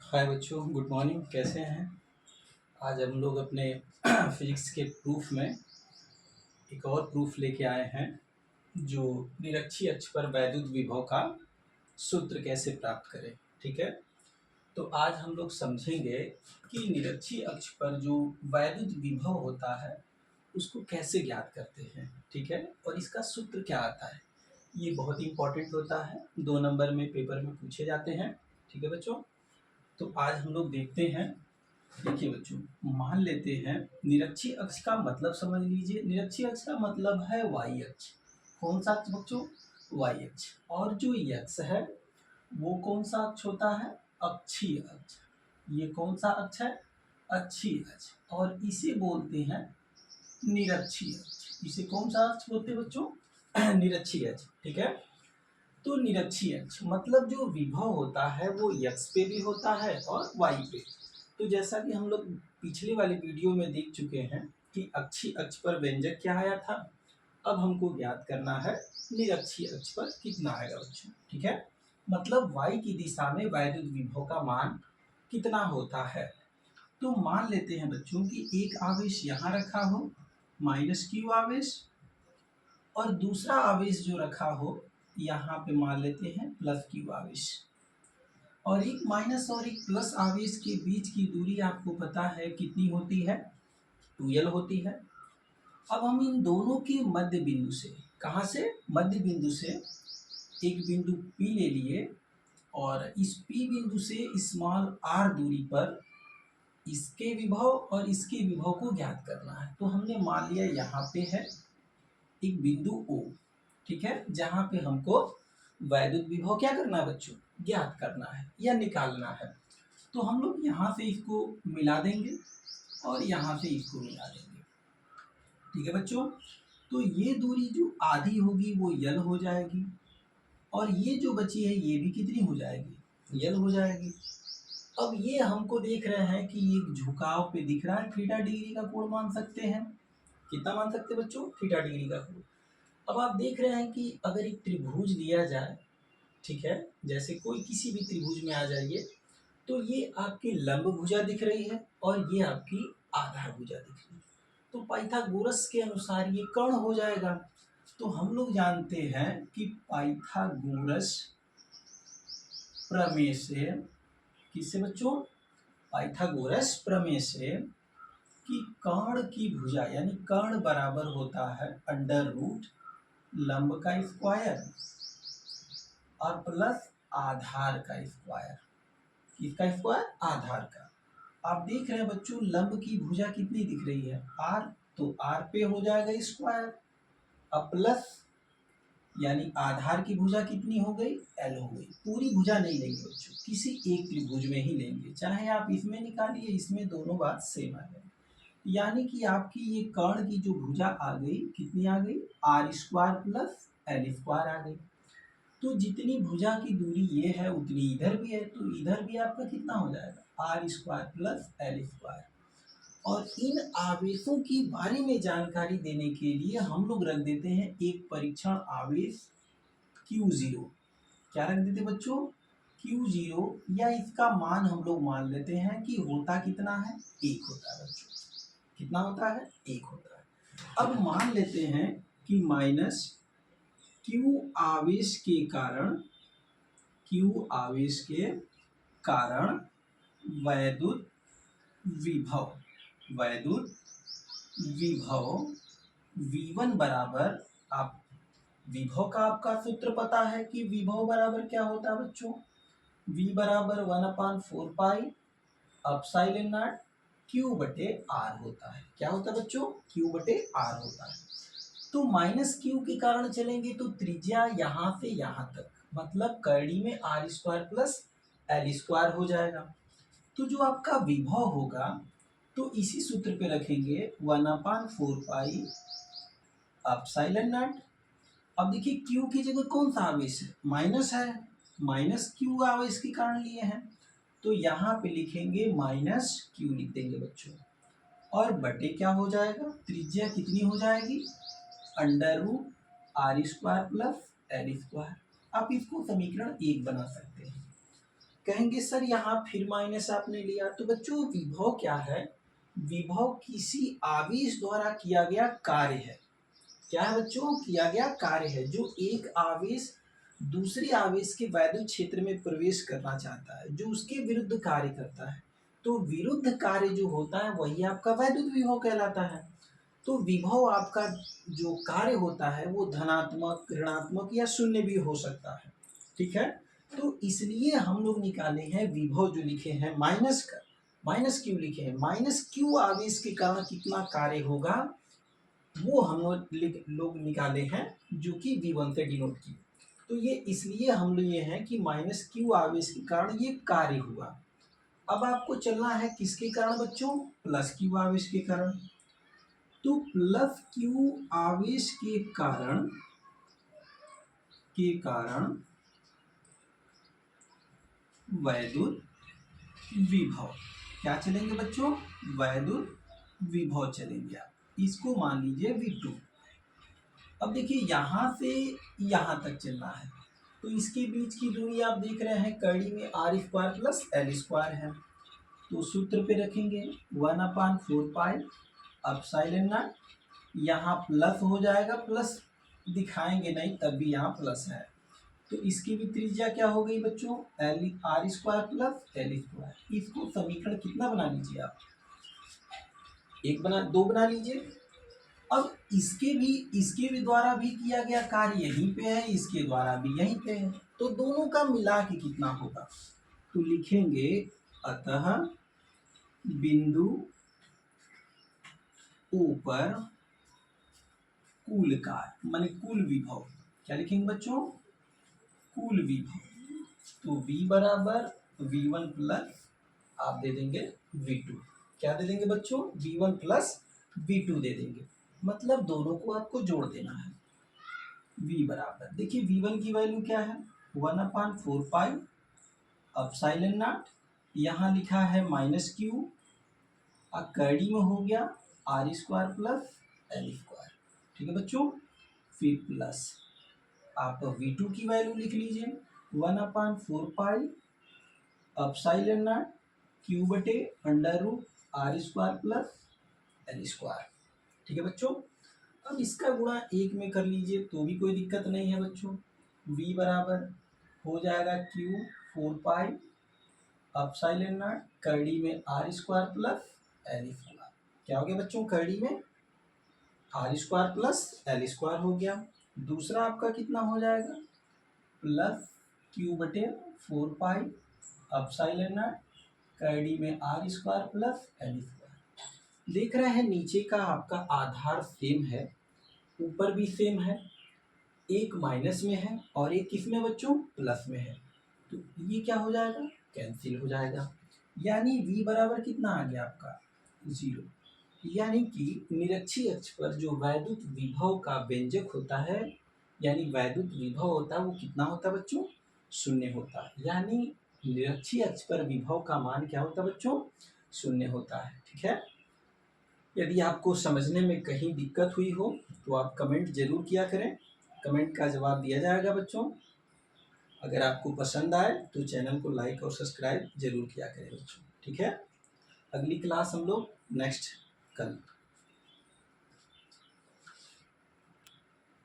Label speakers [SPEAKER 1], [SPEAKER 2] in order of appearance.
[SPEAKER 1] हाय बच्चों, good morning. कैसे हैं? आज हम लोग अपने फिजिक्स के प्रूफ में एक और प्रूफ लेके आए हैं, जो निरक्षीय अक्ष पर वैद्युत विभव का सूत्र कैसे प्राप्त करें। ठीक है, तो आज हम लोग समझेंगे कि निरक्षीय अक्ष पर जो वैद्युत विभव होता है उसको कैसे ज्ञात करते हैं। ठीक है, और इसका सूत्र क्या आता है, ये बहुत इंपॉर्टेंट होता है, 2 नंबर में पेपर में पूछे जाते हैं। ठीक है बच्चों, तो आज हम लोग देखते हैं। देखिए बच्चों, मान लेते हैं निरक्षीय अक्ष का मतलब समझ लीजिए। निरक्षीय अक्ष का मतलब है वाई अक्ष। कौन सा अक्ष बच्चों? वाई अक्ष। और जो ये अक्ष है वो कौन सा अक्ष होता है? अक्षीय अक्ष। ये कौन सा अक्ष है? अक्षीय अक्ष। और इसे बोलते हैं निरक्षीय अक्ष। इसे कौन सा अक्ष बोलते हैं बच्चों? निरक्षीय अक्ष। ठीक है, तो निरक्षीय अक्ष मतलब जो विभव होता है वो एक्स पे भी होता है और वाई पे। तो जैसा कि हम लोग पिछले वाली वीडियो में देख चुके हैं कि अक्षीय अक्ष पर व्यंजक क्या आया था, अब हमको ज्ञात करना है निरक्षीय अक्ष पर कितना आएगा बच्चों। ठीक है, मतलब वाई की दिशा में वैद्युत विभव का मान कितना होता है। तो मान लेते हैं बच्चों कि एक आवेश यहाँ रखा हो माइनस क्यू आवेश, और दूसरा आवेश जो रखा हो यहाँ पे मान लेते हैं प्लस क्यू आवेश। और एक माइनस और एक प्लस आवेश के बीच की दूरी आपको पता है कितनी होती है? 2l होती है। अब हम इन दोनों के मध्य बिंदु से, कहाँ से? मध्य बिंदु से एक बिंदु P ले लिए, और इस P बिंदु से स्मॉल r दूरी पर इसके विभव और इसके विभव को ज्ञात करना है। तो हमने मान लिया यहाँ पे है एक बिंदु O। ठीक है, जहाँ पे हमको वैद्युत विभव क्या करना है बच्चों? ज्ञात करना है या निकालना है। तो हम लोग यहाँ से इसको मिला देंगे और यहाँ से इसको मिला देंगे। ठीक है बच्चों, तो ये दूरी जो आधी होगी वो यल हो जाएगी, और ये जो बची है ये भी कितनी हो जाएगी? यल हो जाएगी। अब ये हमको देख रहे हैं कि ये झुकाव पे दिख रहा है, थीटा डिग्री का कोण मान सकते हैं। कितना मान सकते हैं बच्चों? थीटा डिग्री का कोण। अब आप देख रहे हैं कि अगर एक त्रिभुज लिया जाए, ठीक है, जैसे कोई किसी भी त्रिभुज में आ जाइए, तो ये आपकी लंब भुजा दिख रही है और ये आपकी आधार भुजा दिख रही है। तो पाइथागोरस के अनुसार ये कर्ण हो जाएगा। तो हम लोग जानते हैं कि पाइथागोरस प्रमेय से, किससे बच्चों? पाइथागोरस प्रमेय से कि कर्ण की भुजा यानी कर्ण बराबर होता है अंडर रूट लंब का स्क्वायर और प्लस आधार का स्क्वायर। किसका स्क्वायर? आधार का। आप देख रहे हैं बच्चों लंब की भुजा कितनी दिख रही है? r, तो r पे हो जाएगा स्क्वायर, अब प्लस यानी आधार की भुजा कितनी हो गई? l हो गई। पूरी भुजा नहीं लेंगे बच्चों, किसी एक त्रिभुज में ही लेंगे, चाहे आप इसमें निकालिए इसमें, दोनों बात सेम आ जाएगी। यानी कि आपकी ये कर्ण की जो भुजा आ गई कितनी आ गई? r square plus l square आ गई। तो जितनी भुजा की दूरी ये है उतनी इधर भी है, तो इधर भी आपका कितना हो जाएगा? r square plus l square. और इन आवेशों के बारे में जानकारी देने के लिए हम लोग रख देते हैं एक परीक्षण आवेश Q0। क्या रख देते बच्चों? Q0, या इसका मान हम लोग मान लेते हैं कि होता कितना है? 1 होता है बच्चों। कितना होता है? 1 होता है। अब मान लेते हैं कि माइनस Q आवेश के कारण, Q आवेश के कारण वैद्युत विभव, वैद्युत विभव V1 बराबर, आप विभव का आपका सूत्र पता है कि विभव बराबर क्या होता है बच्चों? V बराबर 1/4 पाई एप्सिलॉन नॉट Q बटे R होता है। क्या होता है बच्चों? Q बटे R होता है। तो माइनस Q के कारण चलेंगे तो त्रिज्या यहाँ से यहाँ तक, मतलब करड़ी में R square plus L square हो जाएगा। तो जो आपका विभव होगा तो इसी सूत्र पे रखेंगे 1/4 पाई एप्सिलॉन नॉट। अब देखिए Q की जगह कौन सा आवेश है? माइनस है, माइनस Q आवेश के कारण लिए हैं, तो यहाँ पे लिखेंगे माइनस Q लिख देंगे बच्चों। और बटे क्या हो जाएगा? त्रिज्या कितनी हो जाएगी? Under root R square plus L square. आप इसको समीकरण 1 बना सकते हैं। कहेंगे सर यहाँ फिर माइनस आपने लिया, तो बच्चों विभव क्या है? विभव किसी आवेश द्वारा किया गया कार्य है। क्या है बच्चों? किया गया कार्य है। जो एक आवेश दूसरे आवेश के वैद्युत क्षेत्र में प्रवेश करना चाहता है, जो उसके विरुद्ध कार्य करता है, तो विरुद्ध कार्य जो होता है वही आपका वैद्युत विभव कहलाता है। तो विभव आपका जो कार्य होता है वो धनात्मक, ऋणात्मक या शून्य भी हो सकता है। ठीक है, तो इसलिए हम लोग निकाले हैं विभव जो लिखे हैं माइनस का। माइनस क्यों लिखे हैं? माइनस क्यू आवेश के कारण कितना कार्य होगा वो हम लोग निकाले हैं, जो कि V1 से डिनोट किए। तो ये इसलिए हम लोग ये हैं कि माइनस क्यू आवेश के कारण ये कार्य हुआ। अब आपको चलना है किसके कारण बच्चों? प्लस क्यू आवेश के कारण। तो प्लस क्यू आवेश के कारण वैद्युत विभव क्या चलेंगे बच्चों? वैद्युत विभव चलेंगे। आप इसको मान लीजिए V2। अब देखिए यहाँ से यहाँ तक चलना है, तो इसके बीच की दूरी आप देख रहे हैं कड़ी में r square plus l square है। तो सूत्र पे रखेंगे 1/4 एप्सिलॉन नॉट, यहाँ प्लस हो जाएगा, प्लस दिखाएंगे नहीं तब भी यहाँ प्लस है। तो इसकी भी त्रिज्या क्या हो गई बच्चों? r square plus l square. इसको समीकरण कितना बना लीजिए आप? दो बना लीजिए। अब इसके भी द्वारा भी किया गया कार्य यहीं पे है, इसके द्वारा भी यहीं पे है, तो दोनों का मिला के कितना होगा? तो लिखेंगे अतः बिंदु ऊपर कुल कार्य माने कुल विभव। क्या लिखेंगे बच्चों? कुल विभव। तो V बराबर V1 प्लस आप दे देंगे V2। क्या दे देंगे बच्चों? V1 प्लस V2 दे देंगे, मतलब दोनों को आपको जोड़ देना है। V बराबर देखिए V1 की वैल्यू क्या है? 1/4 एप्सिलॉन नॉट, यहाँ लिखा है माइनस क्यू, कड़ी में हो गया r square plus l square. ठीक है बच्चों, फिर प्लस आप V2 की वैल्यू लिख लीजिए 1/4 एप्सिलॉन नॉट क्यू बटे under root r square plus l square. ठीक है बच्चों, अब इसका गुणा 1 में कर लीजिए तो भी कोई दिक्कत नहीं है बच्चों। V बराबर हो जाएगा Q 4 एप्सिलॉन नॉट कड़ी में r square plus l square. क्या हो गया बच्चों? कड़ी में r square plus l square हो गया। दूसरा आपका कितना हो जाएगा? प्लस Q बटे 4 एप्सिलॉन नॉट कड़ी में r square plus l square. देख रहे हैं नीचे का आपका आधार सेम है, ऊपर भी सेम है, एक माइनस में है और एक किसमें बच्चों? प्लस में है। तो ये क्या हो जाएगा? कैंसिल हो जाएगा। यानी V बराबर कितना आ गया आपका? 0। यानी कि निरक्षीय अक्ष पर जो वैद्युत विभव का व्यंजक होता है, यानी वैद्युत विभव होता है, वो कितना होता है बच्चों? 0 होता है। यानी निरक्षीय अक्ष पर विभव का मान क्या होता है बच्चों? 0 होता है। ठीक है, यदि आपको समझने में कहीं दिक्कत हुई हो तो आप कमेंट जरूर किया करें, कमेंट का जवाब दिया जाएगा बच्चों। अगर आपको पसंद आए तो चैनल को लाइक और सब्सक्राइब जरूर किया करें बच्चों। ठीक है, अगली क्लास हम लोग नेक्स्ट कल